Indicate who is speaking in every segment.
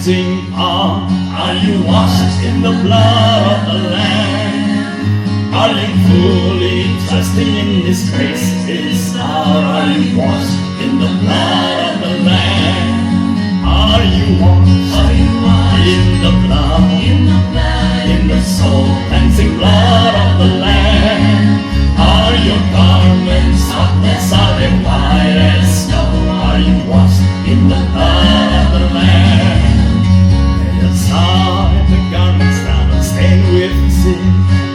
Speaker 1: cleansing power? Are you washed in the blood of the Lamb? Are you fully trusting in His grace, His power? Are you washed in the blood of the Lamb? Are you washed in the blood, in the soul cleansing blood of the Lamb? Are your garments spotless? Are they white as snow? Are you washed in the blood of the Lamb? Lay aside the garments that are stained with sin,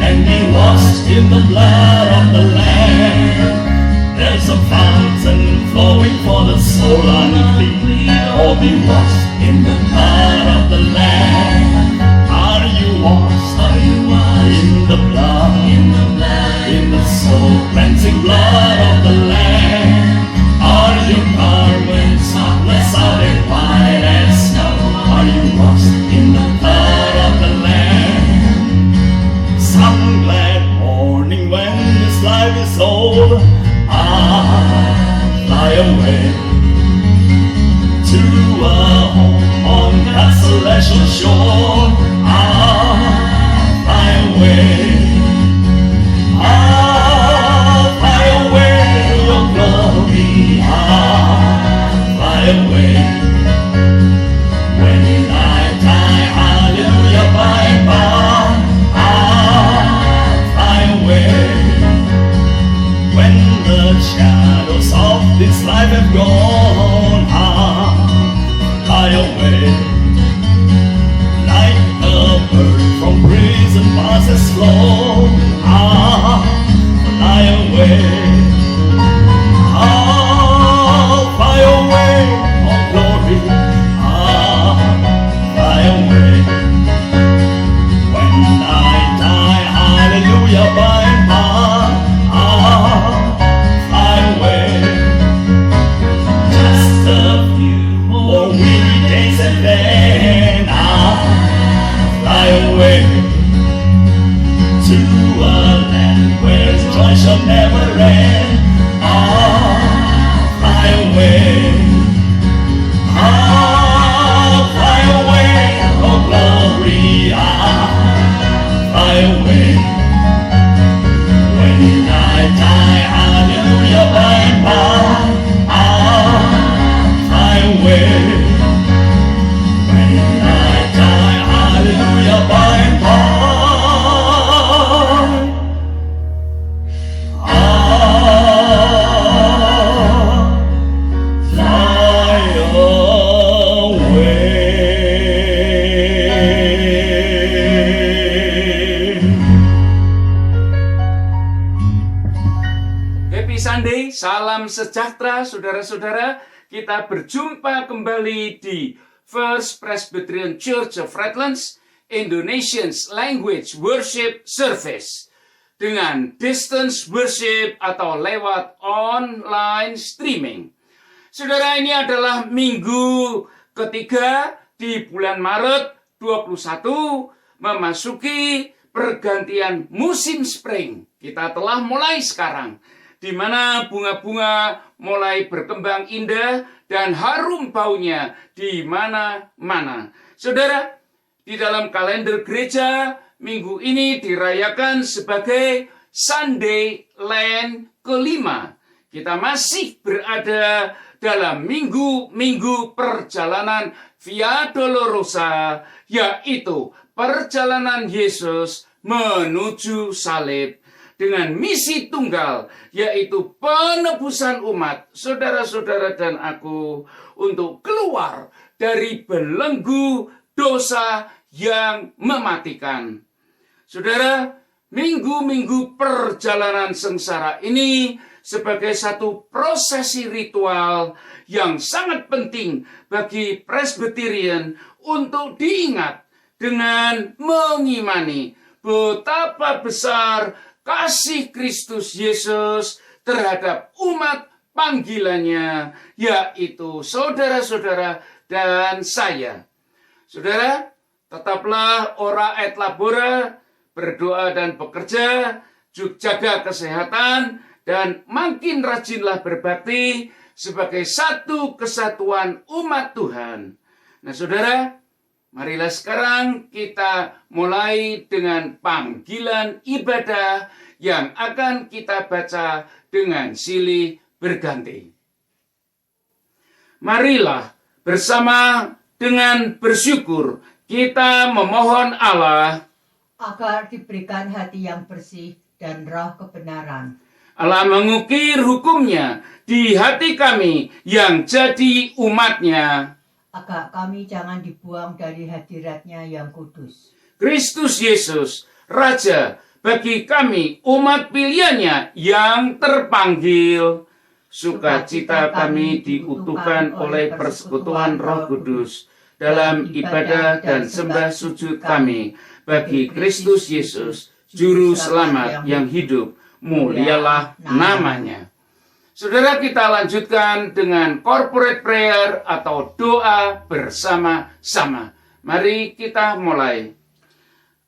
Speaker 1: and be washed in the blood of the Lamb. There's a fountain flowing for the soul unclean. Oh, be washed in the blood of the Lamb. Are you washed in the blood, in the soul cleansing blood of the Lamb? Are your garments spotless? Are they white as snow? Are you washed in the blood of the Lamb? Some glad morning when this life is over, fly away to a home on God's celestial shore. Fly away. Fly away, your glory. Fly away. When I die, hallelujah, by and by. Fly away. When the shadows of this life have gone, fly away. Like a bird from prison bars has flown, fly away. Fly away, oh glory, fly away. When I die, hallelujah, by and by, fly away. Just a few more weary days and then I'll fly away to a land where joy shall never end. Fly away. Fly away, oh glory, fly away. When I die, hallelujah, by and by, fly away. When I die, hallelujah, by and by,
Speaker 2: salam sejahtera saudara-saudara. Kita berjumpa kembali di First Presbyterian Church of Redlands Indonesian's Language Worship Service dengan distance worship atau lewat online streaming. Saudara, ini adalah minggu ketiga di bulan Maret 21 memasuki pergantian musim spring. Kita telah mulai sekarang, di mana bunga-bunga mulai berkembang indah dan harum baunya di mana-mana. Saudara, di dalam kalender gereja, minggu ini dirayakan sebagai Sunday Land kelima. Kita masih berada dalam minggu-minggu perjalanan Via Dolorosa, yaitu perjalanan Yesus menuju salib, dengan misi tunggal, yaitu penebusan umat, saudara-saudara dan aku, untuk keluar dari belenggu dosa yang mematikan. Saudara, minggu-minggu perjalanan sengsara ini sebagai satu prosesi ritual yang sangat penting bagi Presbyterian untuk diingat dengan mengimani betapa besar kasih Kristus Yesus terhadap umat panggilannya, yaitu saudara-saudara dan saya. Saudara, tetaplah ora et labora, berdoa dan bekerja, jaga kesehatan, dan makin rajinlah berbakti sebagai satu kesatuan umat Tuhan. Nah saudara, Marilah sekarang kita mulai dengan panggilan ibadah yang akan kita baca dengan silih berganti. Marilah bersama dengan bersyukur kita memohon Allah
Speaker 3: agar diberikan hati yang bersih dan roh kebenaran.
Speaker 2: Allah mengukir hukumnya di hati kami yang jadi umatnya.
Speaker 3: Agar kami jangan dibuang dari hadiratnya yang kudus.
Speaker 2: Kristus Yesus, Raja bagi kami umat pilihannya yang terpanggil. Sukacita kami diutuhkan oleh persekutuan Roh Kudus dalam ibadah dan sembah sujud kami bagi Kristus Yesus, Juru Selamat yang hidup. Mulialah namanya. Saudara, kita lanjutkan dengan corporate prayer atau doa bersama-sama. Mari kita mulai.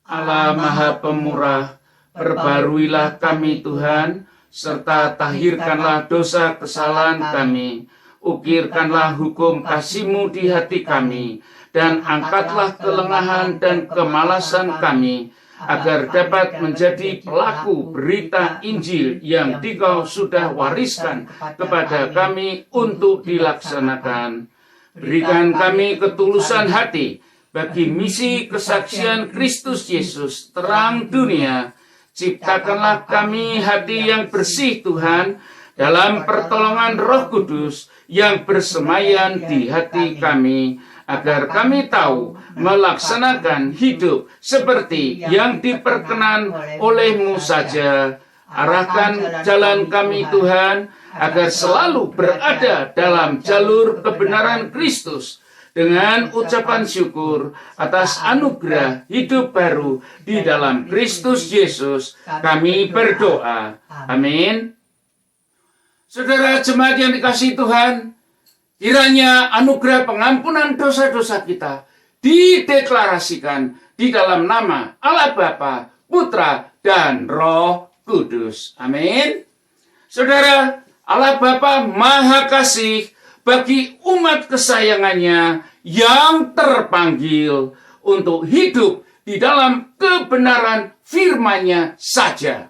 Speaker 2: Allah Maha Pemurah, perbaruilah kami Tuhan, serta tahirkanlah dosa kesalahan kami. Ukirkanlah hukum kasih-Mu di hati kami, dan angkatlah kelengahan dan kemalasan kami, agar dapat menjadi pelaku berita Injil yang Dikau sudah wariskan kepada kami untuk dilaksanakan. Berikan kami ketulusan hati bagi misi kesaksian Kristus Yesus, terang dunia. Ciptakanlah kami hati yang bersih Tuhan, dalam pertolongan Roh Kudus yang bersemayan di hati kami, agar kami tahu melaksanakan hidup seperti yang diperkenan oleh-Mu saja. Arahkan jalan kami Tuhan, agar selalu berada dalam jalur kebenaran Kristus, dengan ucapan syukur atas anugerah hidup baru di dalam Kristus Yesus, kami berdoa. Amin. Saudara jemaat yang dikasihi Tuhan, kiranya anugerah pengampunan dosa-dosa kita dideklarasikan di dalam nama Allah Bapa, Putra, dan Roh Kudus. Amin. Saudara, Allah Bapa Maha Kasih bagi umat kesayangannya yang terpanggil untuk hidup di dalam kebenaran firman-Nya saja.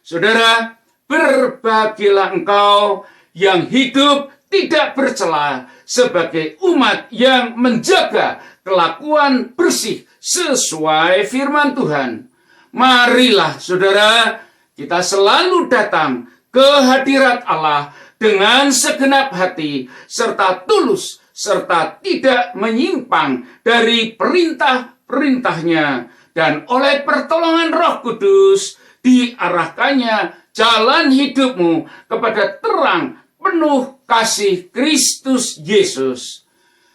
Speaker 2: Saudara, berbahagialah engkau yang hidup tidak bercela sebagai umat yang menjaga kelakuan bersih sesuai firman Tuhan. Marilah saudara, kita selalu datang ke hadirat Allah dengan segenap hati, serta tulus, serta tidak menyimpang dari perintah-perintahnya. Dan oleh pertolongan Roh Kudus, diarahkannya jalan hidupmu kepada terang penuh kasih Kristus Yesus.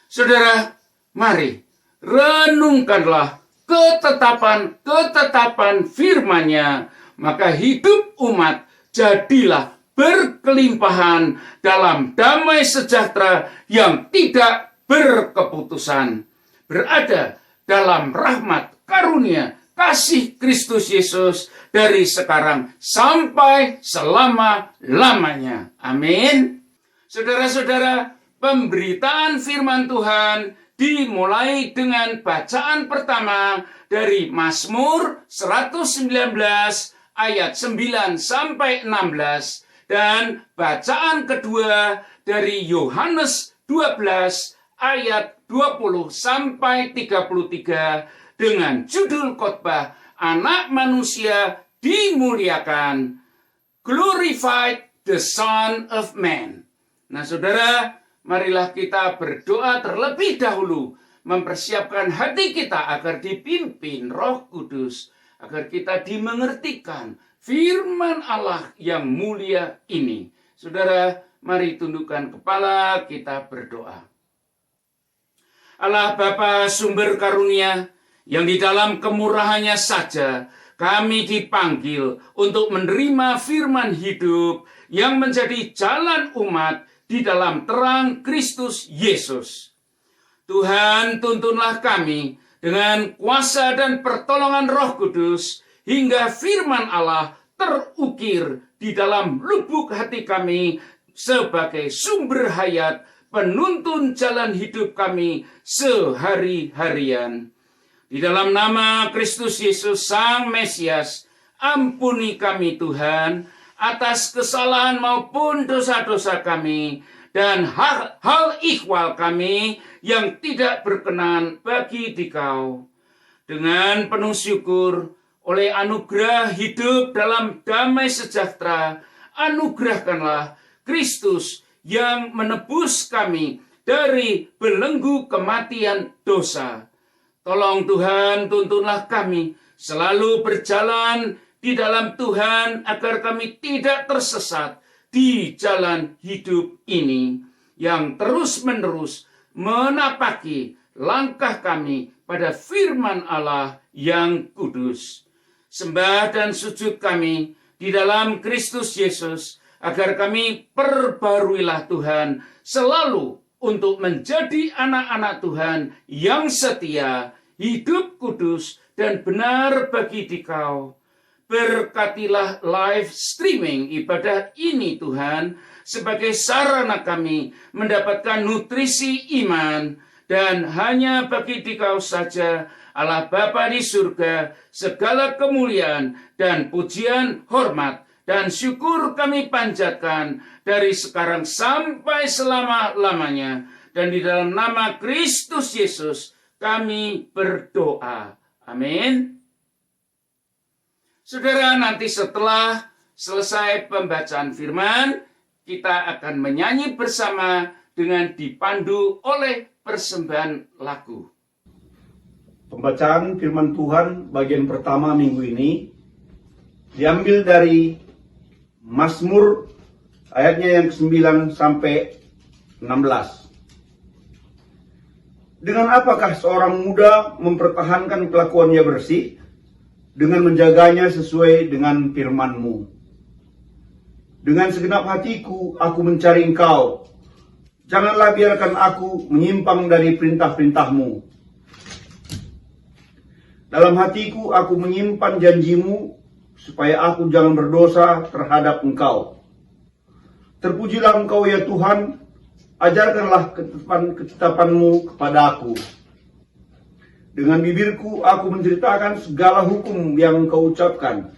Speaker 2: Saudara, mari renungkanlah ketetapan-ketetapan firman-Nya, maka hidup umat jadilah berkelimpahan dalam damai sejahtera yang tidak berkeputusan, berada dalam rahmat karunia kasih Kristus Yesus dari sekarang sampai selama-lamanya. Amin. Saudara-saudara, pemberitaan firman Tuhan dimulai dengan bacaan pertama dari Mazmur 119 ayat 9 sampai 16 dan bacaan kedua dari Yohanes 12 ayat 20 sampai 33 dengan judul khotbah Anak Manusia Dimuliakan, Glorified the Son of Man. Nah saudara, marilah kita berdoa terlebih dahulu, mempersiapkan hati kita agar dipimpin Roh Kudus, agar kita dimengertikan firman Allah yang mulia ini. Saudara, mari tundukkan kepala, kita berdoa. Allah Bapa sumber karunia, yang di dalam kemurahannya saja kami dipanggil untuk menerima firman hidup yang menjadi jalan umat di dalam terang Kristus Yesus. Tuhan, tuntunlah kami dengan kuasa dan pertolongan Roh Kudus hingga firman Allah terukir di dalam lubuk hati kami sebagai sumber hayat penuntun jalan hidup kami sehari-harian. Di dalam nama Kristus Yesus Sang Mesias, ampuni kami Tuhan atas kesalahan maupun dosa-dosa kami dan hal ikhwal kami yang tidak berkenan bagi Dikau. Dengan penuh syukur, oleh anugerah hidup dalam damai sejahtera, anugerahkanlah Kristus yang menebus kami dari belenggu kematian dosa. Tolong Tuhan, tuntunlah kami selalu berjalan di dalam Tuhan agar kami tidak tersesat di jalan hidup ini yang terus-menerus menapaki langkah kami pada firman Allah yang kudus. Sembah dan sujud kami di dalam Kristus Yesus agar kami perbaruilah Tuhan selalu untuk menjadi anak-anak Tuhan yang setia, hidup kudus dan benar bagi Dikau. Berkatilah live streaming ibadah ini Tuhan sebagai sarana kami mendapatkan nutrisi iman, dan hanya bagi Dikau saja Allah Bapa di surga segala kemuliaan dan pujian, hormat dan syukur kami panjatkan dari sekarang sampai selama-lamanya, dan di dalam nama Kristus Yesus kami berdoa. Amin. Saudara, nanti setelah selesai pembacaan firman, kita akan menyanyi bersama dengan dipandu oleh persembahan lagu.
Speaker 4: Pembacaan firman Tuhan bagian pertama minggu ini diambil dari Mazmur ayatnya yang 9 sampai 16. Dengan apakah seorang muda mempertahankan kelakuannya bersih? Dengan menjaganya sesuai dengan firman-Mu. Dengan segenap hatiku aku mencari Engkau. Janganlah biarkan aku menyimpang dari perintah-perintah-Mu. Dalam hatiku aku menyimpan janji-Mu, supaya aku jangan berdosa terhadap Engkau. Terpujilah Engkau ya Tuhan, ajarkanlah ketetapan-Mu kepada aku. Dengan bibirku aku menceritakan segala hukum yang Engkau ucapkan.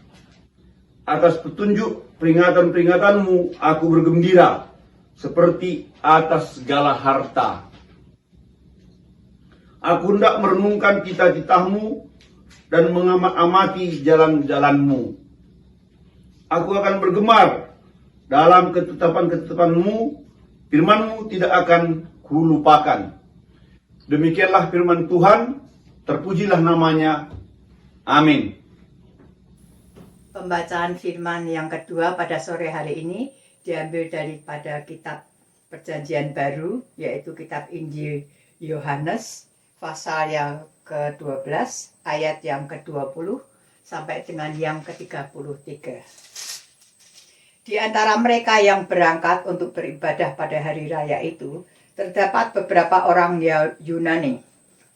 Speaker 4: Atas petunjuk peringatan-peringatan-Mu aku bergembira, seperti atas segala harta. Aku hendak merenungkan cita-cita-Mu dan mengamati jalan-jalan-Mu. Aku akan bergemar dalam ketetapan-ketetapan-Mu. Firman-Mu tidak akan kulupakan. Demikianlah firman Tuhan, terpujilah namanya. Amin.
Speaker 3: Pembacaan firman yang kedua pada sore hari ini diambil daripada kitab Perjanjian Baru, yaitu kitab Injil Yohanes, pasal yang ke-12, ayat yang ke-20 sampai dengan yang ke-33. Di antara mereka yang berangkat untuk beribadah pada hari raya itu, terdapat beberapa orang Yunani.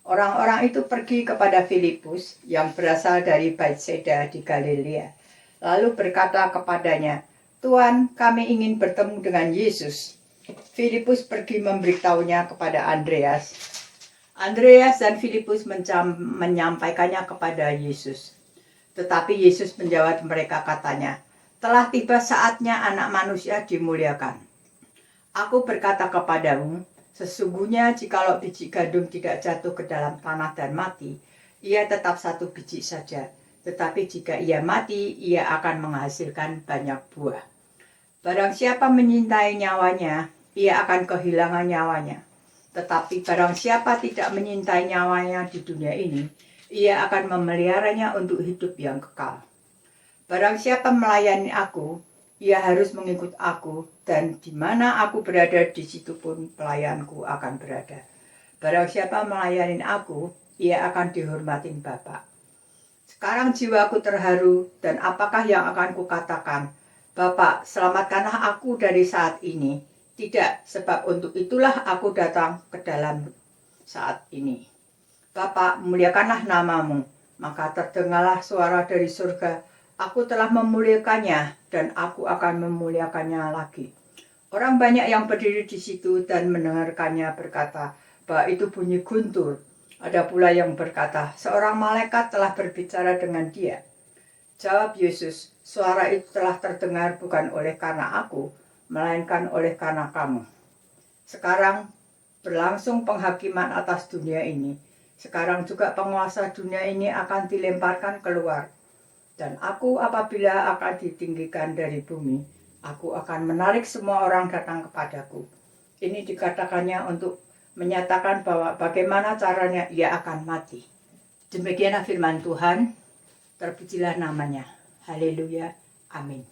Speaker 3: Orang-orang itu pergi kepada Filipus yang berasal dari Betsaida di Galilea, lalu berkata kepadanya, "Tuan, kami ingin bertemu dengan Yesus." Filipus pergi memberitahunya kepada Andreas. Andreas dan Filipus menyampaikannya kepada Yesus. Tetapi Yesus menjawab mereka katanya, "Telah tiba saatnya anak manusia dimuliakan. Aku berkata kepadamu, sesungguhnya jikalau biji gandum tidak jatuh ke dalam tanah dan mati, ia tetap satu biji saja. Tetapi jika ia mati, ia akan menghasilkan banyak buah. Barang siapa menyintai nyawanya, ia akan kehilangan nyawanya. Tetapi barang siapa tidak menyintai nyawanya di dunia ini, ia akan memeliharanya untuk hidup yang kekal. Barang siapa melayani aku, ia harus mengikut aku, dan di mana aku berada, di situ pun pelayanku akan berada. Barang siapa melayani aku, ia akan dihormatin Bapa." Sekarang jiwaku terharu, dan apakah yang akan kukatakan? "Bapa, selamatkanlah aku dari saat ini." Tidak, sebab untuk itulah aku datang ke dalam saat ini. "Bapa, muliakanlah namamu." Maka terdengarlah suara dari surga, "Aku telah memuliakannya, dan aku akan memuliakannya lagi." Orang banyak yang berdiri di situ dan mendengarkannya berkata bahwa itu bunyi guntur. Ada pula yang berkata, seorang malaikat telah berbicara dengan dia. Jawab Yesus, suara itu telah terdengar bukan oleh karena aku, melainkan oleh karena kamu. Sekarang berlangsung penghakiman atas dunia ini. Sekarang juga penguasa dunia ini akan dilemparkan keluar. Dan aku apabila akan ditinggikan dari bumi, aku akan menarik semua orang datang kepadaku. Ini dikatakannya untuk menyatakan bahwa bagaimana caranya ia akan mati. Demikianlah firman Tuhan, terpujilah namanya. Haleluya, amin.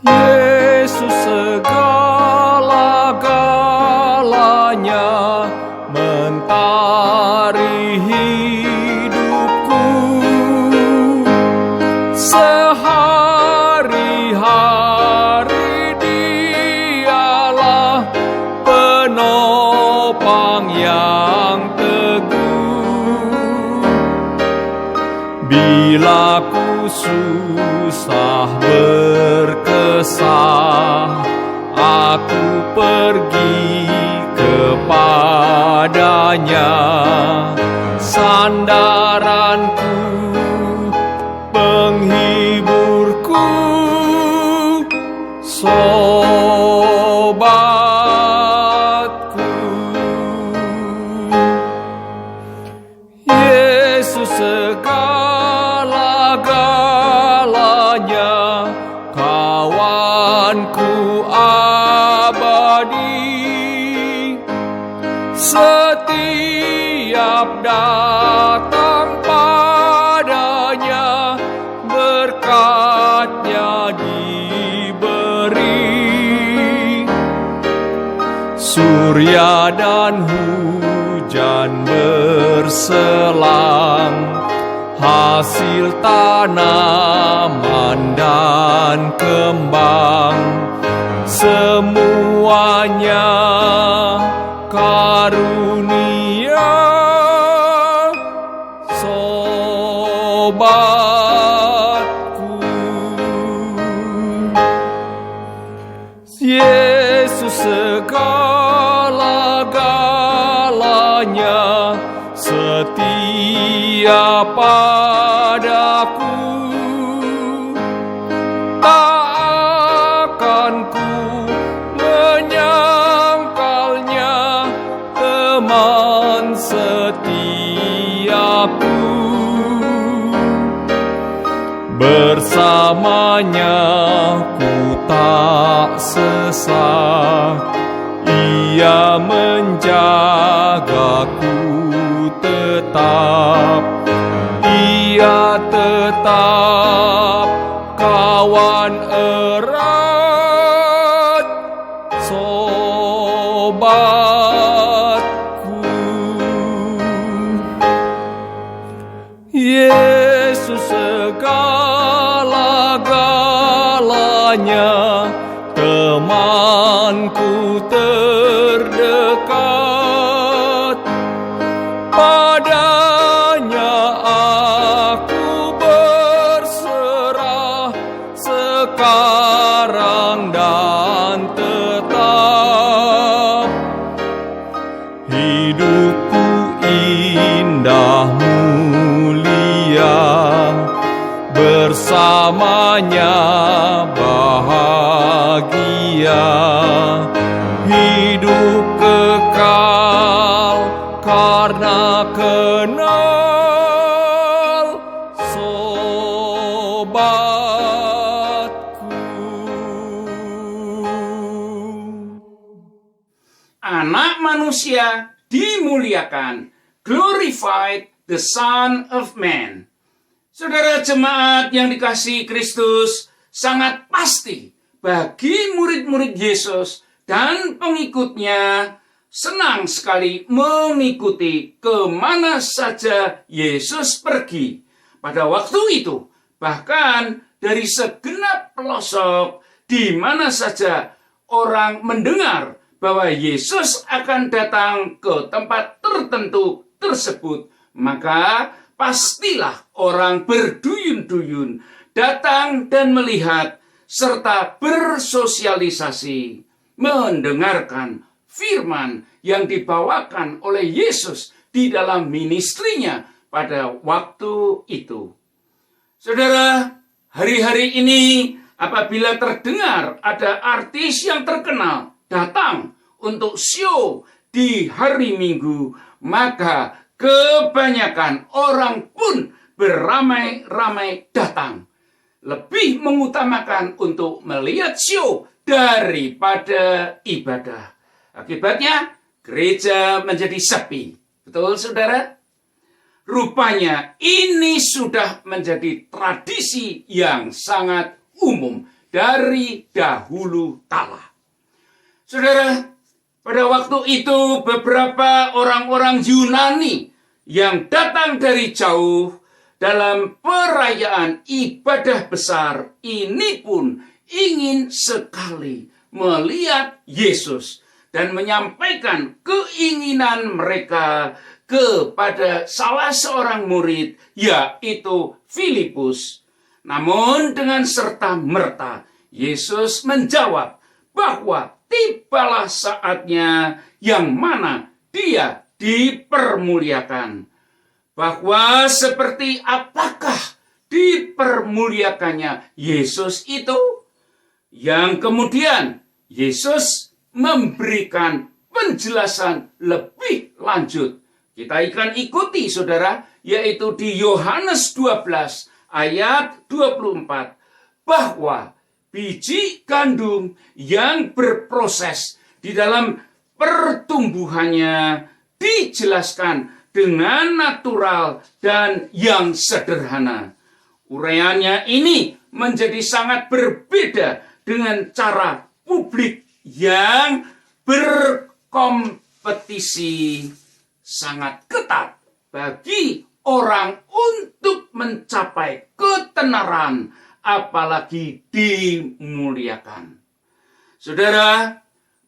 Speaker 5: Yesus segala-galanya, mentari hidupku. Sehari-hari Dialah penopang yang teguh. Bila ku susah berkesah, aku pergi kepadanya. Sandaranku, penghiburku, sobatku. Yesus segala-galanya, kawanku abadi. Setiap datang padanya, berkatnya diberi. Surya dan hujan berselang, hasil tanaman dan kembang, semuanya karunia sobatku. Yesus segala-galanya, setia padaku. Tak akan ku menyangkalnya, teman setiaku. Bersamanya ku tak sesat, Ia menjagaku tetap. Ia tetap kawan erat, sobatku. Yesus segala-galanya, temanku terdekat. Padanya aku berserah, sekarang dan tetap. Hidupku indah mulia, bersamanya bahagia. Hidup kekal karena kenal sobatku.
Speaker 2: Anak manusia dimuliakan, glorified the Son of Man. Saudara jemaat yang dikasihi Kristus, sangat pasti bagi murid-murid Yesus dan pengikutnya senang sekali mengikuti kemana saja Yesus pergi. Pada waktu itu, bahkan dari segenap pelosok, di mana saja orang mendengar bahwa Yesus akan datang ke tempat tertentu tersebut, maka pastilah orang berduyun-duyun datang dan melihat serta bersosialisasi, mendengarkan firman yang dibawakan oleh Yesus di dalam ministrinya pada waktu itu. Saudara, hari-hari ini apabila terdengar ada artis yang terkenal datang untuk show di hari Minggu, maka kebanyakan orang pun beramai-ramai datang. Lebih mengutamakan untuk melihat show daripada ibadah. Akibatnya, gereja menjadi sepi. Betul, saudara? Rupanya ini sudah menjadi tradisi yang sangat umum dari dahulu kala. Saudara, pada waktu itu beberapa orang-orang Yunani yang datang dari jauh dalam perayaan ibadah besar ini pun ingin sekali melihat Yesus dan menyampaikan keinginan mereka kepada salah seorang murid, yaitu Filipus. Namun dengan serta-merta Yesus menjawab bahwa tibalah saatnya yang mana dia dipermuliakan. Bahwa seperti apakah dipermuliakannya Yesus itu? Yang kemudian Yesus memberikan penjelasan lebih lanjut. Kita akan ikuti, saudara, yaitu di Yohanes 12 ayat 24. Bahwa biji gandum yang berproses di dalam pertumbuhannya dijelaskan dengan natural dan yang sederhana. Uraiannya ini menjadi sangat berbeda dengan cara publik yang berkompetisi sangat ketat bagi orang untuk mencapai ketenaran, apalagi dimuliakan. Saudara,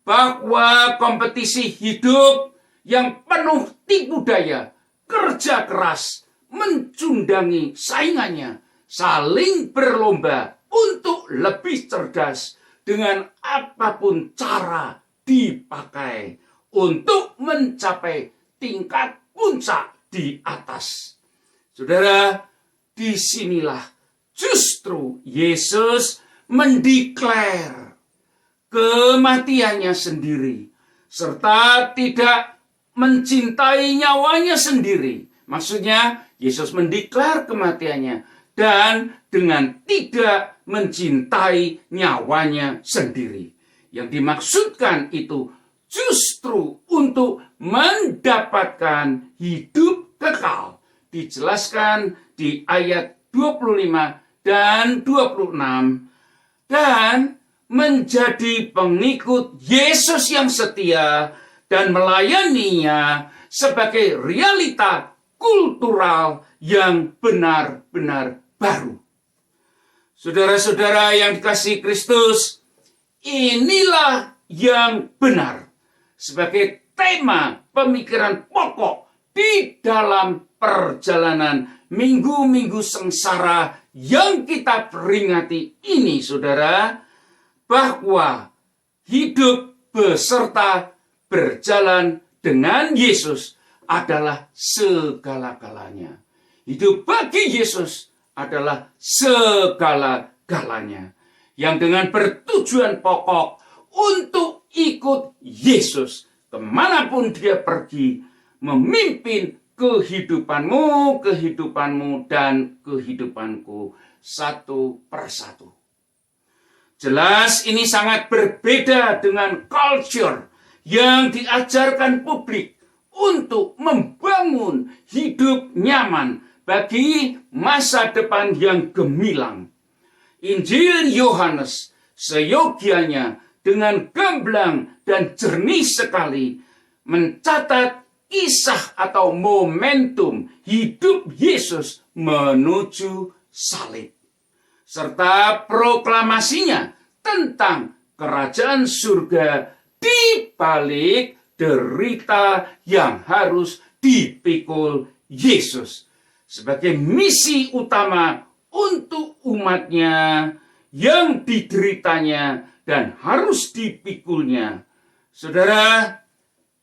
Speaker 2: bahwa kompetisi hidup yang penuh tipu daya, kerja keras, mencundangi saingannya, saling berlomba untuk lebih cerdas dengan apapun cara dipakai untuk mencapai tingkat puncak di atas. Saudara, disinilah justru Yesus mendeklar kematiannya sendiri, serta tidak mencintai nyawanya sendiri. Maksudnya, Yesus mendeklar kematiannya dan dengan tidak mencintai nyawanya sendiri. Yang dimaksudkan itu justru untuk mendapatkan hidup kekal. Dijelaskan di ayat 25 dan 26. Dan menjadi pengikut Yesus yang setia dan melayaninya sebagai realita kultural yang benar-benar baru. Saudara-saudara yang dikasihi Kristus, inilah yang benar sebagai tema pemikiran pokok di dalam perjalanan minggu-minggu sengsara yang kita peringati ini, saudara, bahwa hidup beserta berjalan dengan Yesus adalah segala-galanya. Hidup bagi Yesus adalah segala-galanya. Yang dengan bertujuan pokok untuk ikut Yesus kemanapun dia pergi, memimpin kehidupanmu, dan kehidupanku satu persatu. Jelas ini sangat berbeda dengan culture yang diajarkan publik untuk membangun hidup nyaman bagi masa depan yang gemilang. Injil Yohanes seyogianya dengan gamblang dan jernih sekali mencatat kisah atau momentum hidup Yesus menuju salib, serta proklamasinya tentang kerajaan surga di balik derita yang harus dipikul Yesus sebagai misi utama untuk umatnya yang dideritanya dan harus dipikulnya. Saudara,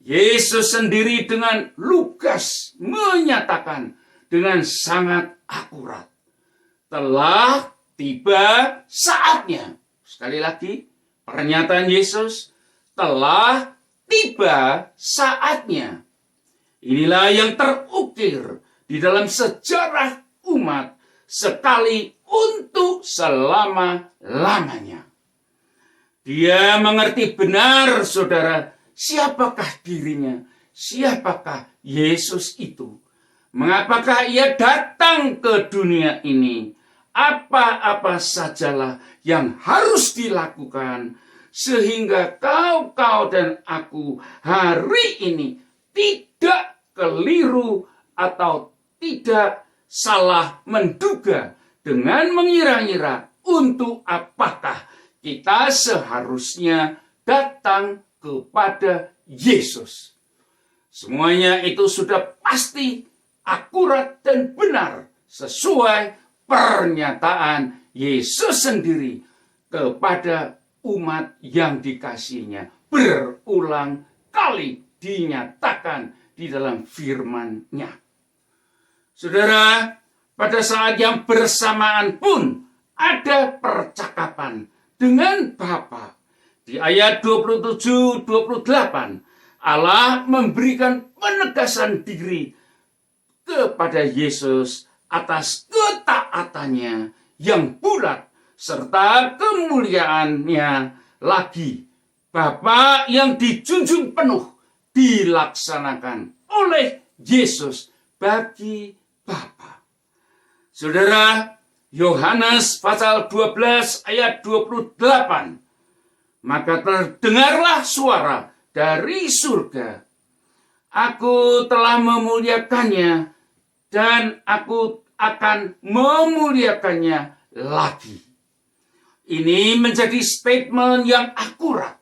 Speaker 2: Yesus sendiri dengan lugas menyatakan dengan sangat akurat, telah tiba saatnya. Sekali lagi, pernyataan Yesus, telah tiba saatnya. Inilah yang terukir di dalam sejarah umat sekali untuk selama-lamanya. Dia mengerti benar, saudara, siapakah dirinya, siapakah Yesus itu. Mengapakah ia datang ke dunia ini, apa-apa sajalah yang harus dilakukan, sehingga kau dan aku hari ini tidak keliru atau tidak salah menduga dengan mengira-ngira untuk apakah kita seharusnya datang kepada Yesus. Semuanya itu sudah pasti akurat dan benar sesuai pernyataan Yesus sendiri kepada umat yang dikasihinya. Berulang kali dinyatakan di dalam firman-Nya. Saudara, pada saat yang bersamaan pun ada percakapan dengan Bapa. Di ayat 27-28, Allah memberikan penegasan diri kepada Yesus atas ketaatannya yang bulat serta kemuliaannya lagi. Bapa yang dijunjung penuh dilaksanakan oleh Yesus bagi Bapa. Saudara, Yohanes pasal 12 ayat 28. Maka terdengarlah suara dari surga. Aku telah memuliakannya dan aku akan memuliakannya lagi. Ini menjadi statement yang akurat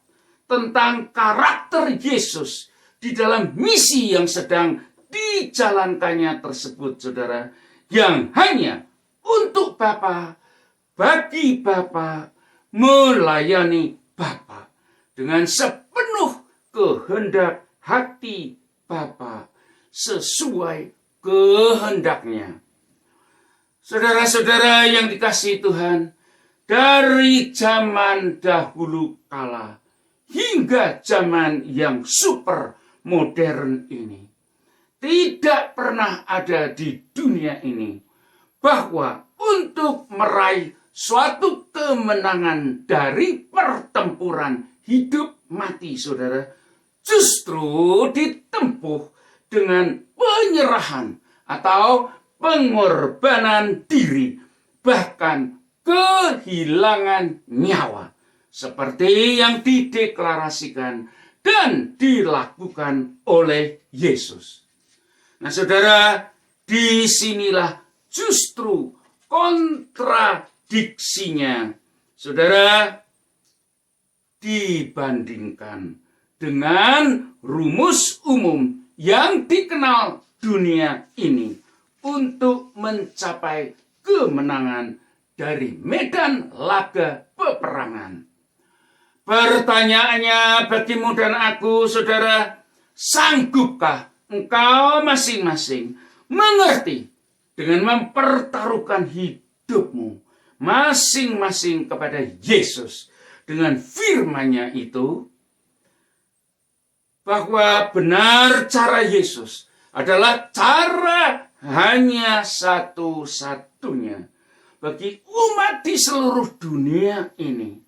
Speaker 2: tentang karakter Yesus di dalam misi yang sedang dijalankannya tersebut, saudara, yang hanya untuk Bapa, bagi Bapa, melayani Bapa dengan sepenuh kehendak hati Bapa sesuai kehendaknya. Saudara-saudara yang dikasihi Tuhan, dari zaman dahulu kala hingga zaman yang super modern ini, tidak pernah ada di dunia ini bahwa untuk meraih suatu kemenangan dari pertempuran hidup mati, saudara, justru ditempuh dengan penyerahan atau pengorbanan diri, bahkan kehilangan nyawa, seperti yang dideklarasikan dan dilakukan oleh Yesus. Nah, saudara, disinilah justru kontradiksinya, saudara, dibandingkan dengan rumus umum yang dikenal dunia ini untuk mencapai kemenangan dari medan laga peperangan. Pertanyaannya bagimu dan aku, saudara, sanggupkah engkau masing-masing mengerti dengan mempertaruhkan hidupmu masing-masing kepada Yesus dengan firman-Nya itu, bahwa benar cara Yesus adalah cara hanya satu-satunya bagi umat di seluruh dunia ini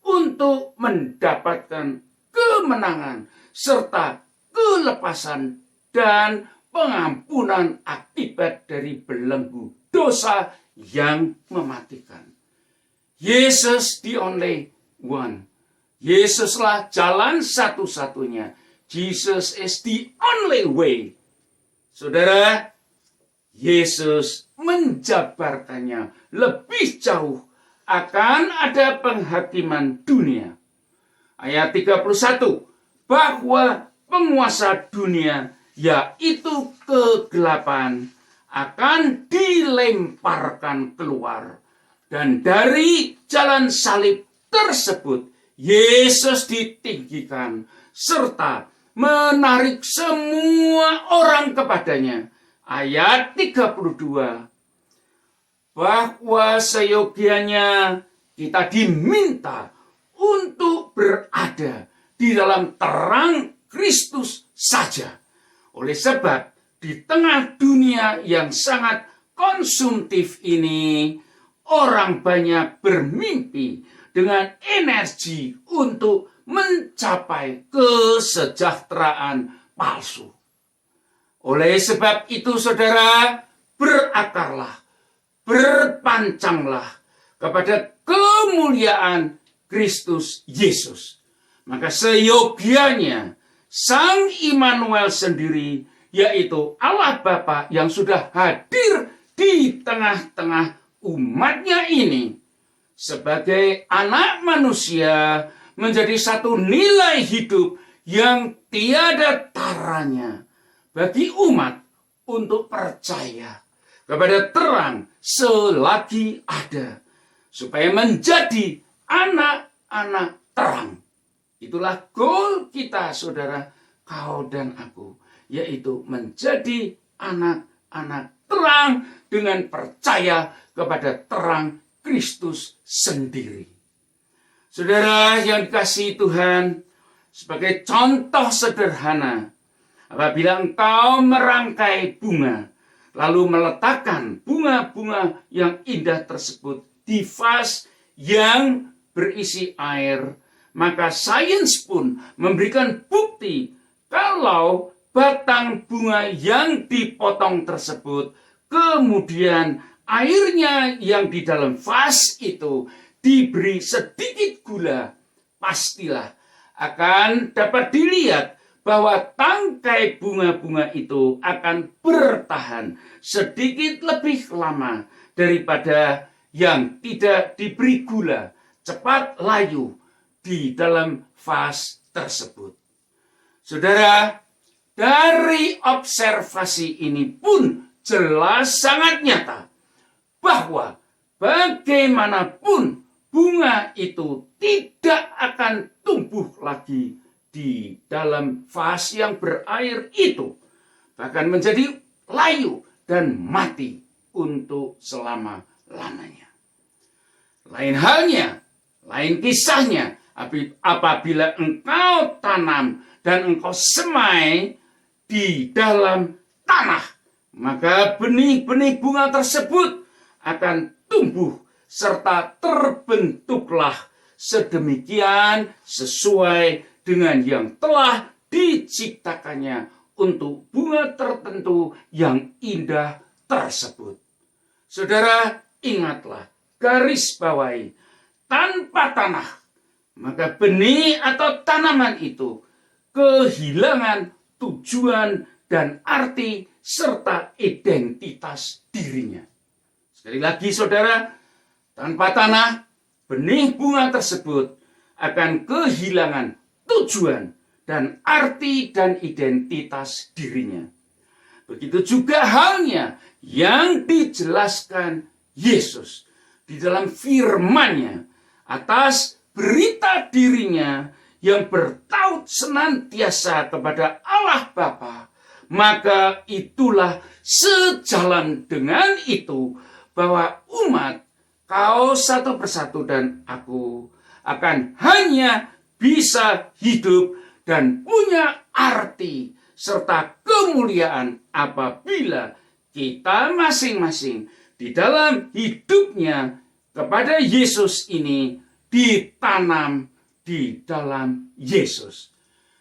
Speaker 2: untuk mendapatkan kemenangan serta kelepasan dan pengampunan akibat dari belenggu dosa yang mematikan. Yesus the only one Yesuslah jalan satu-satunya. Jesus is the only way. Saudara, Yesus menjabarkannya lebih jauh akan ada penghakiman dunia. Ayat 31, bahwa penguasa dunia, yaitu kegelapan, akan dilemparkan keluar. Dan dari jalan salib tersebut, Yesus ditinggikan, serta menarik semua orang kepadanya. Ayat 32, bahwa seyogianya kita diminta untuk berada di dalam terang Kristus saja. Oleh sebab di tengah dunia yang sangat konsumtif ini, orang banyak bermimpi dengan energi untuk mencapai kesejahteraan palsu. Oleh sebab itu, saudara, berakarlah, berpancanglah kepada kemuliaan Kristus Yesus. Maka seyogianya Sang Immanuel sendiri, yaitu Allah Bapa yang sudah hadir di tengah-tengah umatnya ini, sebagai anak manusia, menjadi satu nilai hidup yang tiada taranya bagi umat untuk percaya kepada terang selagi ada, supaya menjadi anak-anak terang. Itulah goal kita, saudara, kau dan aku, yaitu menjadi anak-anak terang dengan percaya kepada terang Kristus sendiri. Saudara yang dikasihi Tuhan, sebagai contoh sederhana, apabila engkau merangkai bunga, lalu meletakkan bunga-bunga yang indah tersebut di vas yang berisi air, maka sains pun memberikan bukti kalau batang bunga yang dipotong tersebut, kemudian airnya yang di dalam vas itu diberi sedikit gula, pastilah akan dapat dilihat bahwa tangkai bunga-bunga itu akan bertahan sedikit lebih lama daripada yang tidak diberi gula, cepat layu di dalam vas tersebut. Saudara, dari observasi ini pun jelas sangat nyata bahwa bagaimanapun bunga itu tidak akan tumbuh lagi di dalam vas yang berair itu, bahkan menjadi layu dan mati untuk selama-lamanya. Lain halnya, lain kisahnya, apabila engkau tanam dan engkau semai di dalam tanah, maka benih-benih bunga tersebut akan tumbuh serta terbentuklah sedemikian sesuai dengan yang telah diciptakannya untuk bunga tertentu yang indah tersebut. Saudara, ingatlah, garis bawahi, tanpa tanah, maka benih atau tanaman itu kehilangan tujuan dan arti serta identitas dirinya. Sekali lagi, saudara, tanpa tanah, benih bunga tersebut akan kehilangan tujuan dan arti dan identitas dirinya. Begitu juga halnya yang dijelaskan Yesus di dalam firman-Nya atas berita dirinya yang bertaut senantiasa kepada Allah Bapa. Maka itulah sejalan dengan itu bahwa umat, kau satu persatu dan aku, akan hanya bisa hidup dan punya arti serta kemuliaan apabila kita masing-masing di dalam hidupnya kepada Yesus ini ditanam di dalam Yesus.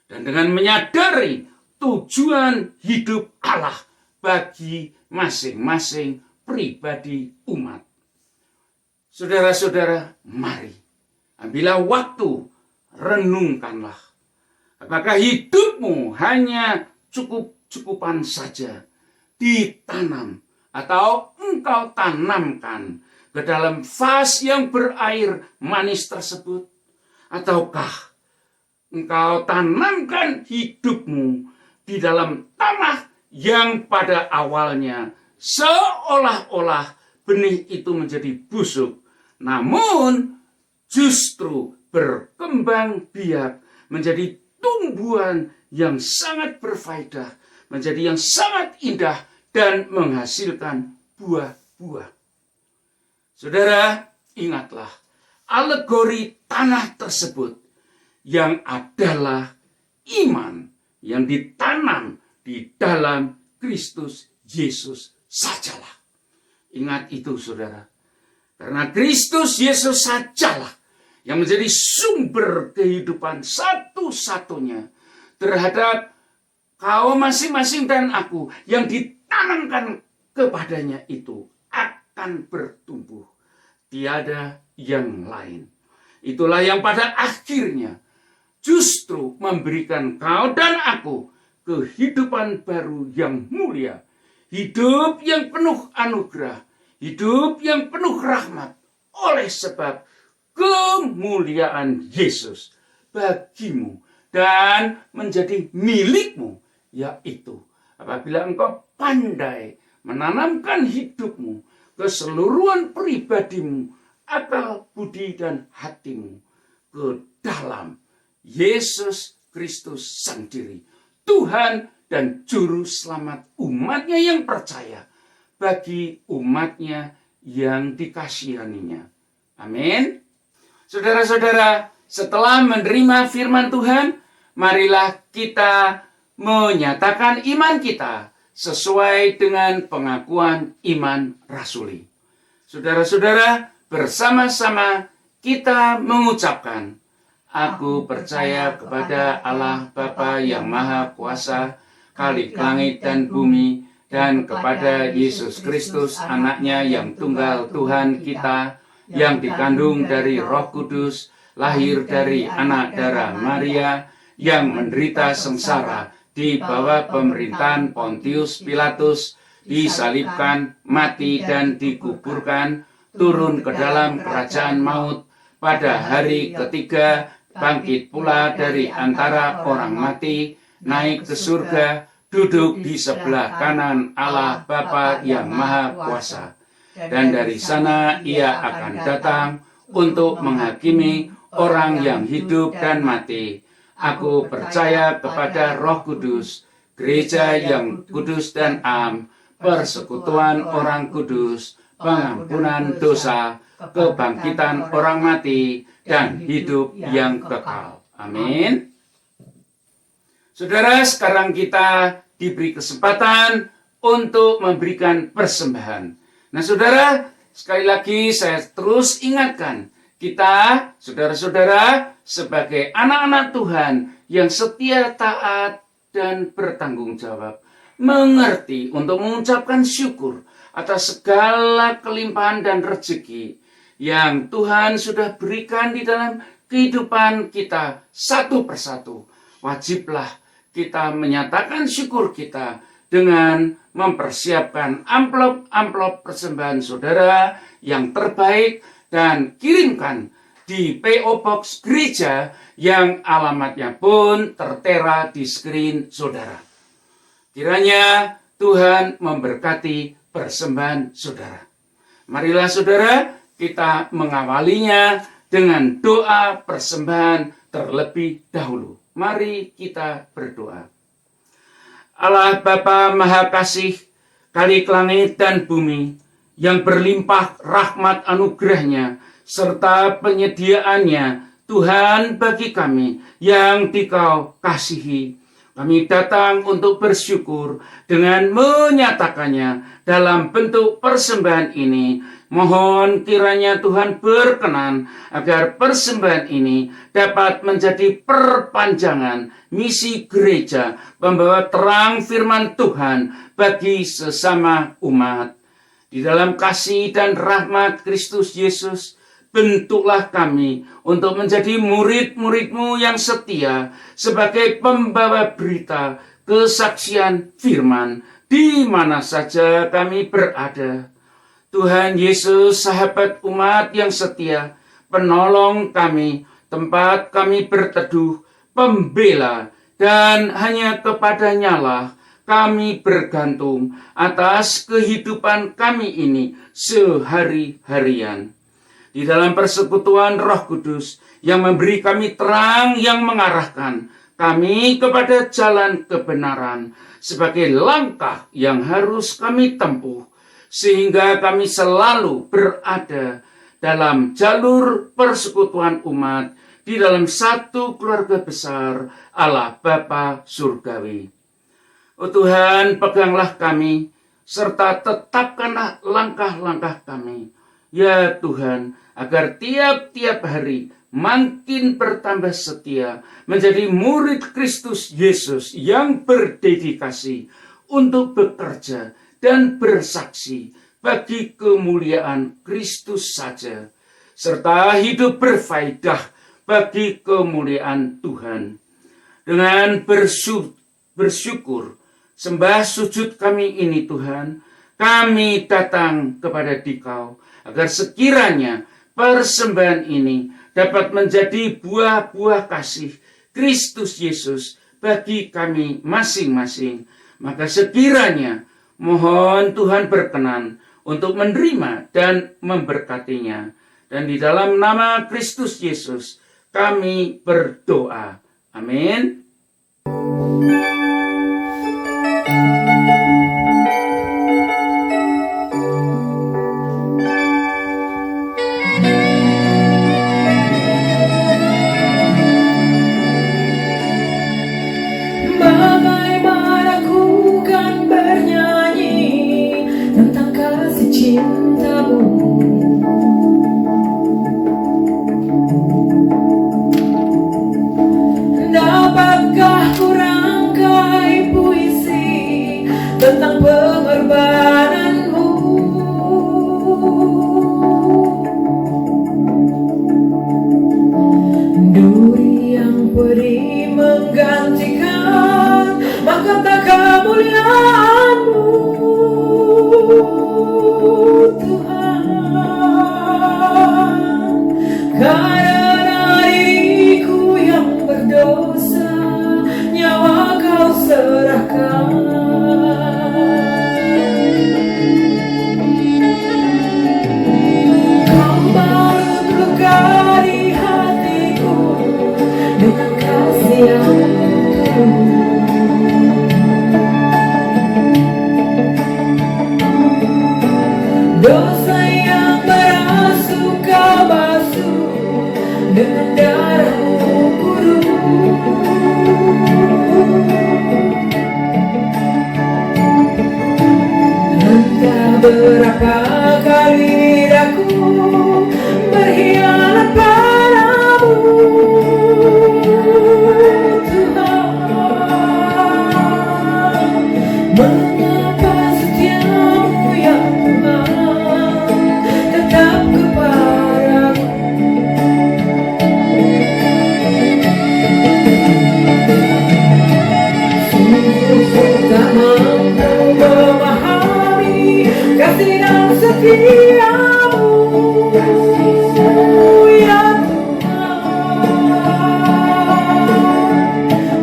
Speaker 2: Dan dengan menyadari tujuan hidup Allah bagi masing-masing pribadi umat. Saudara-saudara, mari ambillah waktu renungkanlah. Apakah hidupmu hanya cukup-cukupan saja ditanam atau engkau tanamkan ke dalam vas yang berair manis tersebut? Ataukah engkau tanamkan hidupmu di dalam tanah yang pada awalnya seolah-olah benih itu menjadi busuk, namun justru berkembang biak menjadi tumbuhan yang sangat berfaedah, menjadi yang sangat indah dan menghasilkan buah-buah. Saudara, ingatlah alegori tanah tersebut yang adalah iman yang ditanam di dalam Kristus Yesus sajalah. Ingat itu, saudara. Karena Kristus Yesus sajalah yang menjadi sumber kehidupan satu-satunya terhadap kau masing-masing dan aku yang ditanamkan kepadanya itu akan bertumbuh. Tiada yang lain. Itulah yang pada akhirnya justru memberikan kau dan aku kehidupan baru yang mulia. Hidup yang penuh anugerah. Hidup yang penuh rahmat. Oleh sebab kemuliaan Yesus bagimu dan menjadi milikmu. Yaitu apabila engkau pandai menanamkan hidupmu, keseluruhan pribadimu, akal, budi, dan hatimu ke dalam Yesus Kristus Sang Diri, Tuhan dan Juru Selamat umatnya yang percaya bagi umatnya yang dikasihaninya. Amin. Saudara-saudara, setelah menerima firman Tuhan, marilah kita menyatakan iman kita sesuai dengan pengakuan iman rasuli. Saudara-saudara, bersama-sama kita mengucapkan, aku percaya kepada Allah Bapa yang Maha Kuasa, Khalik langit dan bumi, dan kepada Yesus Kristus, anaknya yang tunggal Tuhan kita, yang dikandung dari Roh Kudus, lahir dari anak darah Maria, yang menderita sengsara di bawah pemerintahan Pontius Pilatus, disalibkan, mati, dan dikuburkan, turun ke dalam kerajaan maut, pada hari ketiga bangkit pula dari antara orang mati, naik ke surga, duduk di sebelah kanan Allah Bapa yang Maha Kuasa. Dan dari sana ia akan datang untuk menghakimi orang yang hidup dan mati. Aku percaya kepada Roh Kudus, gereja yang kudus dan am, persekutuan orang kudus, pengampunan dosa, kebangkitan orang mati, dan hidup yang kekal. Amin. Saudara, sekarang kita diberi kesempatan untuk memberikan persembahan. Nah, saudara, sekali lagi saya terus ingatkan, kita, saudara-saudara, sebagai anak-anak Tuhan yang setia, taat, dan bertanggung jawab, mengerti untuk mengucapkan syukur atas segala kelimpahan dan rezeki yang Tuhan sudah berikan di dalam kehidupan kita satu persatu. Wajiblah kita menyatakan syukur kita dengan mempersiapkan amplop-amplop persembahan saudara yang terbaik dan kirimkan di PO Box gereja yang alamatnya pun tertera di screen saudara. Kiranya Tuhan memberkati persembahan saudara. Marilah saudara, kita mengawalinya dengan doa persembahan terlebih dahulu. Mari kita berdoa. Allah Bapa Maha Kasih, Khalik langit dan bumi, yang berlimpah rahmat anugerahnya serta penyediaannya, Tuhan bagi kami yang Dikau kasihi. Kami datang untuk bersyukur dengan menyatakannya dalam bentuk persembahan ini. Mohon kiranya Tuhan berkenan agar persembahan ini dapat menjadi perpanjangan misi gereja, membawa terang firman Tuhan bagi sesama umat. Di dalam kasih dan rahmat Kristus Yesus, bentuklah kami untuk menjadi murid-murid-Mu yang setia sebagai pembawa berita kesaksian firman di mana saja kami berada. Tuhan Yesus, sahabat umat yang setia, penolong kami, tempat kami berteduh, pembela, dan hanya kepadanya lah kami bergantung atas kehidupan kami ini sehari-harian. Di dalam persekutuan Roh Kudus yang memberi kami terang yang mengarahkan kami kepada jalan kebenaran sebagai langkah yang harus kami tempuh, sehingga kami selalu berada dalam jalur persekutuan umat di dalam satu keluarga besar Allah Bapa Surgawi. Oh Tuhan, peganglah kami, serta tetapkanlah langkah-langkah kami. Ya Tuhan, agar tiap-tiap hari makin bertambah setia menjadi murid Kristus Yesus yang berdedikasi untuk bekerja dan bersaksi bagi kemuliaan Kristus saja, serta hidup berfaedah bagi kemuliaan Tuhan. Dengan bersyukur, sembah sujud kami ini Tuhan, kami datang kepada Dikau, agar sekiranya persembahan ini dapat menjadi buah-buah kasih Kristus Yesus bagi kami masing-masing. Maka sekiranya mohon Tuhan berkenan untuk menerima dan memberkatinya. Dan di dalam nama Kristus Yesus kami berdoa. Amin.
Speaker 6: Bagaimana ku kan bernyanyi tentang kasih cintamu. Dapatkah ku rangkai puisi tentang pengorbananmu? Duri yang perih menggantikan mahkota kemuliaan-Mu, Tuhan. Karena diriku yang berdosa, nyawa Kau serahkan. Kau balut luka di hatiku dengan kasih yang tulus. Dosa yang merasuk Kau basuh dengan darah-Mu kudus. Entah berapa kali lidahku berkhianat padamu, Tuhan. Mengapa setiamu ya Tuhan tetap kepadaku? Sungguh tak mampu memahami kasih dan setia-Mu, ya Tuhan.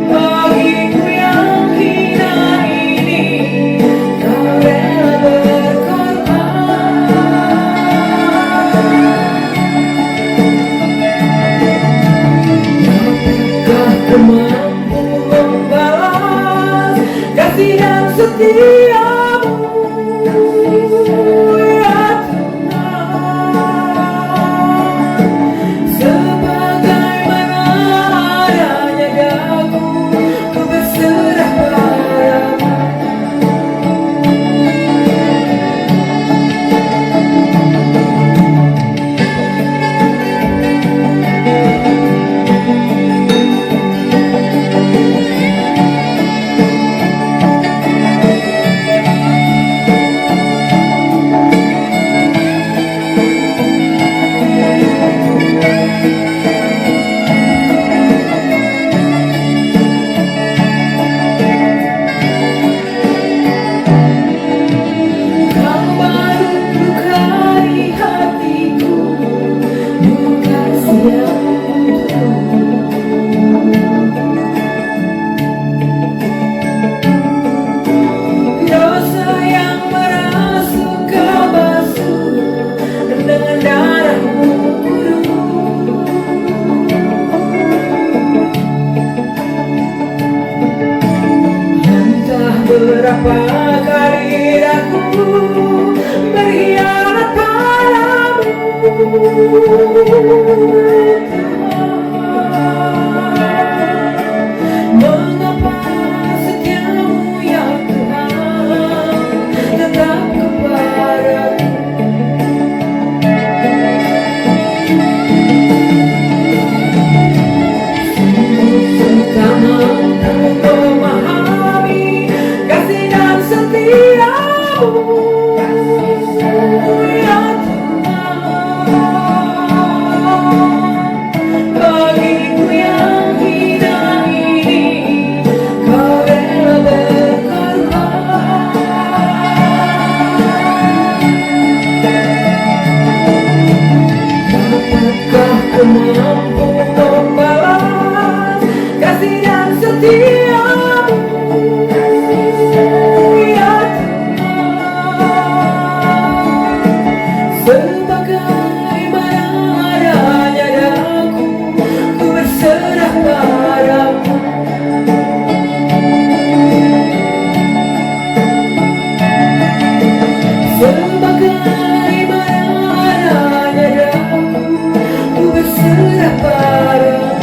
Speaker 6: Bagiku yang hina ini Kau rela berkorban. Apakah ku mampu membalas kasih dan setia-Mu, ya Tuhan? Siapa kali aku berkhianat padamu? Mengapa setiamu ya Tuhan tetap kepadaku? Tak mampu memahami kasih dan setiamu ya Tuhan. Bagiku yang hina ini Kau rela berkorban. Dapatkah ku mampu membalas kasih dan setiamu ya Tuhan? Sebagaimana adanya daku, ku berserah padamu. Sebagaimana adanya daku, ku berserah padamu.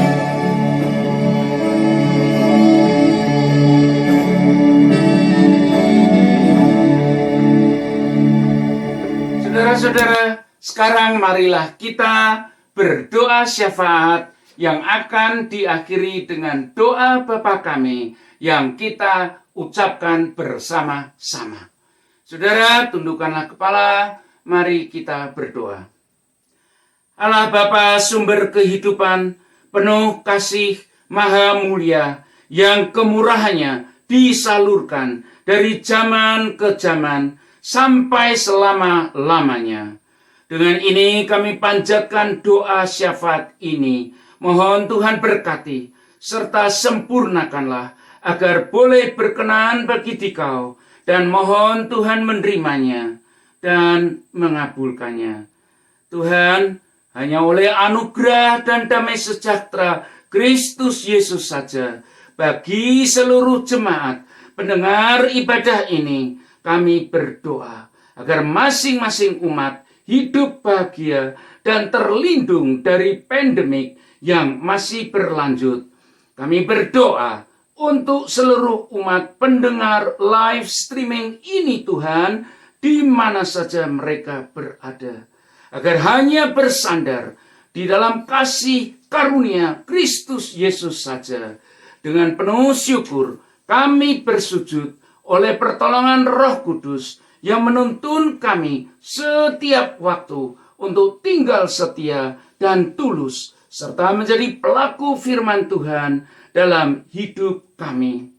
Speaker 2: Saudara-saudara, sekarang marilah kita berdoa syafaat yang akan diakhiri dengan doa Bapa kami yang kita ucapkan bersama-sama. Saudara, tundukkanlah kepala, mari kita berdoa. Allah Bapa sumber kehidupan, penuh kasih, maha mulia, yang kemurahannya disalurkan dari zaman ke zaman sampai selama-lamanya. Dengan ini kami panjatkan doa syafaat ini. Mohon Tuhan berkati serta sempurnakanlah agar boleh berkenan bagi Dikau, dan mohon Tuhan menerimanya dan mengabulkannya. Tuhan, hanya oleh anugerah dan damai sejahtera Kristus Yesus saja bagi seluruh jemaat pendengar ibadah ini, kami berdoa agar masing-masing umat hidup bahagia dan terlindung dari pandemik yang masih berlanjut. Kami berdoa untuk seluruh umat pendengar live streaming ini Tuhan, di mana saja mereka berada, agar hanya bersandar di dalam kasih karunia Kristus Yesus saja. Dengan penuh syukur kami bersujud oleh pertolongan Roh Kudus yang menuntun kami setiap waktu untuk tinggal setia dan tulus, serta menjadi pelaku firman Tuhan dalam hidup kami.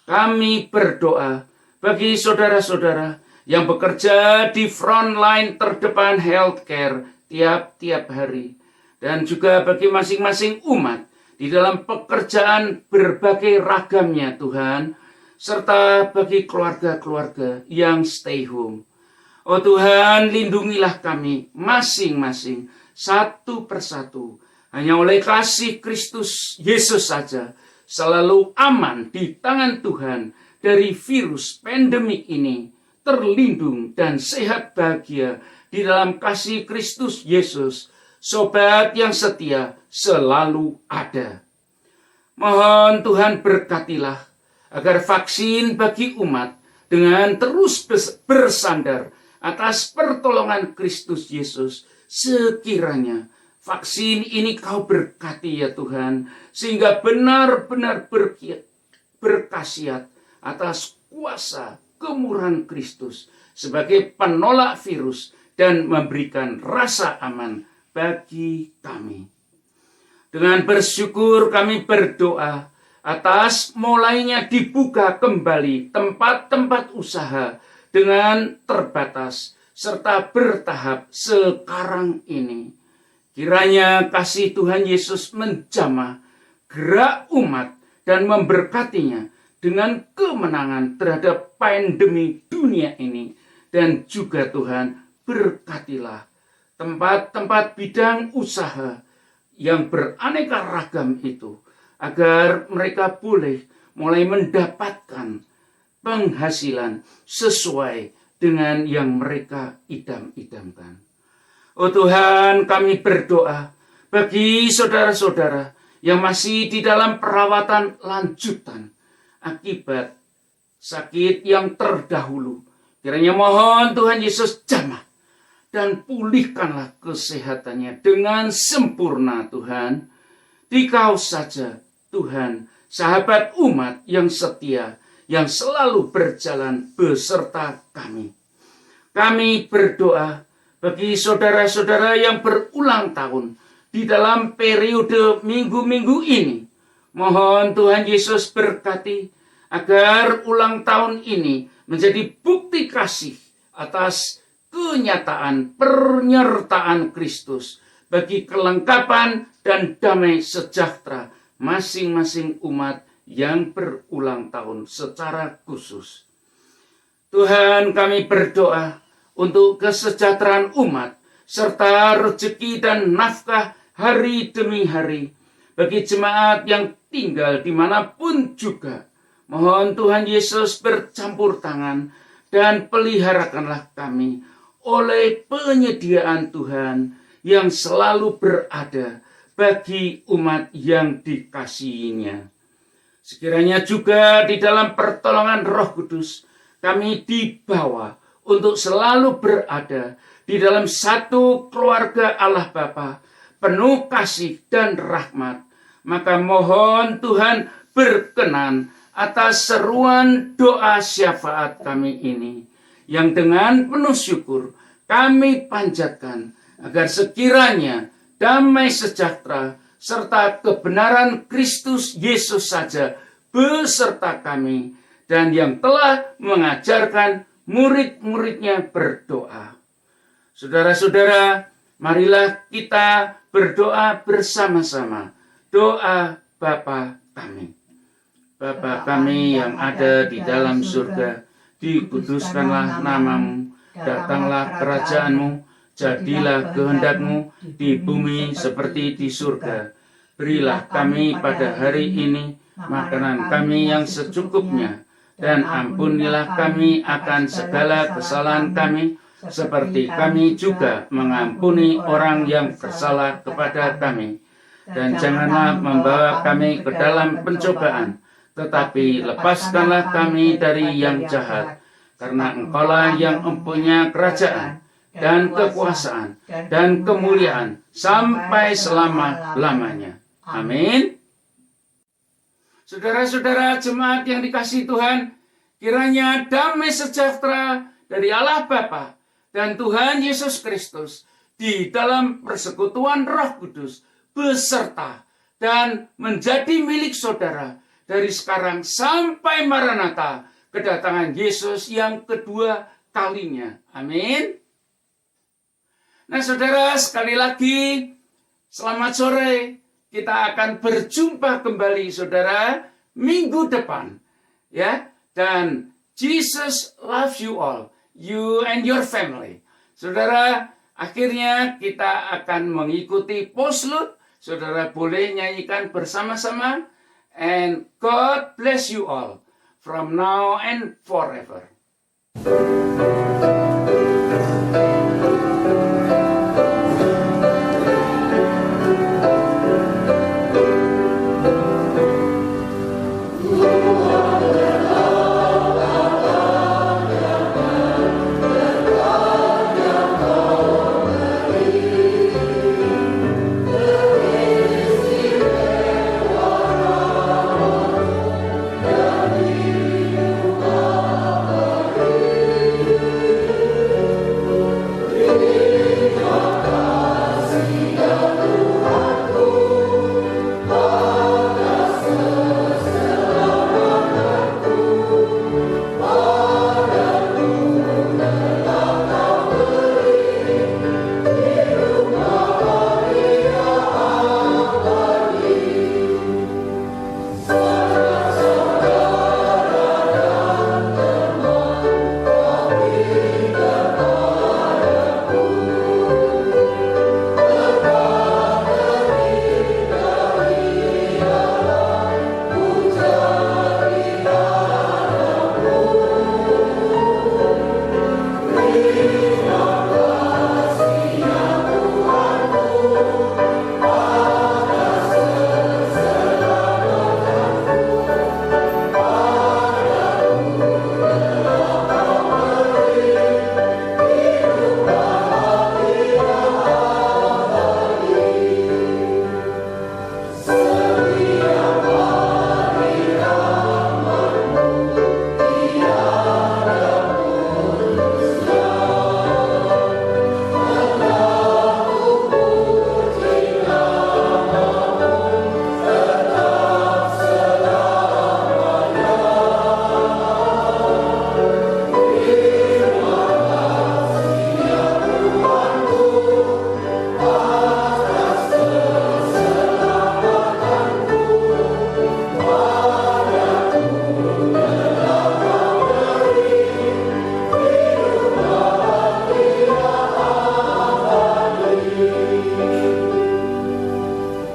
Speaker 2: Kami berdoa bagi saudara-saudara yang bekerja di front line terdepan healthcare tiap-tiap hari, dan juga bagi masing-masing umat di dalam pekerjaan berbagai ragamnya Tuhan, serta bagi keluarga-keluarga yang stay home. Oh Tuhan, lindungilah kami masing-masing satu persatu. Hanya oleh kasih Kristus Yesus saja selalu aman di tangan Tuhan dari virus pandemik ini, terlindung dan sehat bahagia di dalam kasih Kristus Yesus. Sobat yang setia selalu ada. Mohon Tuhan berkatilah agar vaksin bagi umat dengan terus bersandar atas pertolongan Kristus Yesus, sekiranya vaksin ini Kau berkati ya Tuhan, sehingga benar-benar berkhasiat atas kuasa kemurahan Kristus sebagai penolak virus dan memberikan rasa aman bagi kami. Dengan bersyukur kami berdoa atas mulainya dibuka kembali tempat-tempat usaha dengan terbatas serta bertahap sekarang ini. Kiranya kasih Tuhan Yesus menjamah gerak umat dan memberkatinya dengan kemenangan terhadap pandemi dunia ini. Dan juga Tuhan, berkatilah tempat-tempat bidang usaha yang beraneka ragam itu, agar mereka boleh mulai mendapatkan penghasilan sesuai dengan yang mereka idam-idamkan. Oh Tuhan, kami berdoa bagi saudara-saudara yang masih di dalam perawatan lanjutan akibat sakit yang terdahulu. Kiranya mohon Tuhan Yesus jamah dan pulihkanlah kesehatannya dengan sempurna Tuhan. Dikau saja Tuhan, sahabat umat yang setia, yang selalu berjalan beserta kami. Kami berdoa bagi saudara-saudara yang berulang tahun di dalam periode minggu-minggu ini. Mohon Tuhan Yesus berkati agar ulang tahun ini menjadi bukti kasih atas kenyataan penyertaan Kristus bagi kelengkapan dan damai sejahtera masing-masing umat yang berulang tahun secara khusus. Tuhan, kami berdoa untuk kesejahteraan umat serta rezeki dan nafkah hari demi hari bagi jemaat yang tinggal dimanapun juga. Mohon Tuhan Yesus bercampur tangan dan peliharakanlah kami oleh penyediaan Tuhan yang selalu berada bagi umat yang dikasihinya. Sekiranya juga di dalam pertolongan Roh Kudus kami dibawa untuk selalu berada di dalam satu keluarga Allah Bapa penuh kasih dan rahmat. Maka mohon Tuhan berkenan atas seruan doa syafaat kami ini, yang dengan penuh syukur kami panjatkan agar sekiranya damai sejahtera serta kebenaran Kristus Yesus saja beserta kami dan yang telah mengajarkan murid-muridnya berdoa. Saudara-saudara, marilah kita berdoa bersama-sama. Doa Bapa kami. Bapa kami yang ada di dalam surga, dikuduskanlah namamu, datanglah kerajaanmu, jadilah kehendak-Mu di bumi seperti di surga. Berilah kami pada hari ini makanan kami yang secukupnya, dan ampunilah kami akan segala kesalahan kami, seperti kami juga mengampuni orang yang bersalah kepada kami. Dan janganlah membawa kami ke dalam pencobaan, tetapi lepaskanlah kami dari yang jahat, karena Engkaulah yang mempunyai kerajaan dan kekuasaan dan kemuliaan sampai selama-lamanya. Amin. Saudara-saudara jemaat yang dikasihi Tuhan, kiranya damai sejahtera dari Allah Bapa dan Tuhan Yesus Kristus di dalam persekutuan Roh Kudus beserta dan menjadi milik saudara dari sekarang sampai Maranatha, kedatangan Yesus yang kedua kalinya. Amin. Nah saudara, sekali lagi selamat sore. Kita akan berjumpa kembali saudara minggu depan. Ya, dan Jesus loves you all, you and your family. Saudara, akhirnya kita akan mengikuti postlude. Saudara boleh nyanyikan bersama-sama. And God bless you all from now and forever.